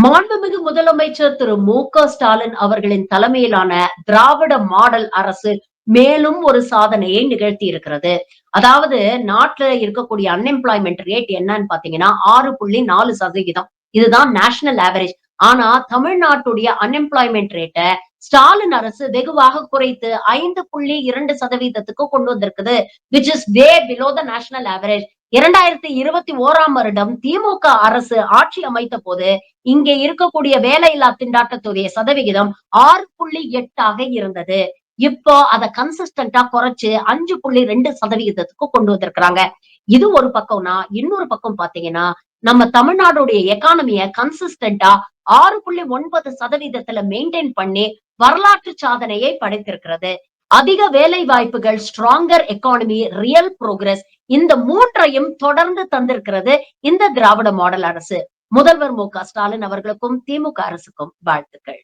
மாண்புமிகு முதலமைச்சர் திரு மு.க. ஸ்டாலின் அவர்களின் தலைமையிலான திராவிட மாடல் அரசு மேலும் ஒரு சாதனையை நிகழ்த்தி இருக்கிறது. அதாவது நாட்டுல இருக்கக்கூடிய அன்எம்ப்ளாய்மென்ட் ரேட் என்னன்னு பாத்தீங்கன்னா 6.4%. இதுதான் நேஷனல் ஆவரேஜ். ஆனா தமிழ்நாட்டுடைய அன்எம்ப்ளாய்மென்ட் ரேட்ட ஸ்டாலின் அரசு வெகுவாக குறைத்து 5.2%க்கு கொண்டு வந்திருக்குது. Which is way below the national average. 2021ஆம் வருடம் திமுக அரசு ஆட்சி அமைத்த போது இங்கே இருக்கக்கூடிய வேலையில்லா திண்டாட்டத்துடைய சதவிகிதம் 6.8ஆக இருந்தது. இப்போ அத கன்சிஸ்டன்டா குறைச்சு 5.2%க்கு கொண்டு வந்திருக்கிறாங்க. இது ஒரு பக்கம்னா, இன்னொரு பக்கம் பாத்தீங்கன்னா, நம்ம தமிழ்நாடுடைய எக்கானமிய கன்சிஸ்டன்டா 6.9%ல மெயின்டைன் பண்ணி வரலாற்று சாதனையை படைத்திருக்கிறது. அதிக வேலை வாய்ப்புகள், ஸ்ட்ராங்கர் எக்கானமி, ரியல் புரோகிரஸ் இந்த மூன்றையும் தொடர்ந்து தந்திருக்கிறது இந்த திராவிட மாடல் அரசு. முதல்வர் மு.க. ஸ்டாலின் அவர்களுக்கும், திமுக அரசுக்கும் வாழ்த்துக்கள்.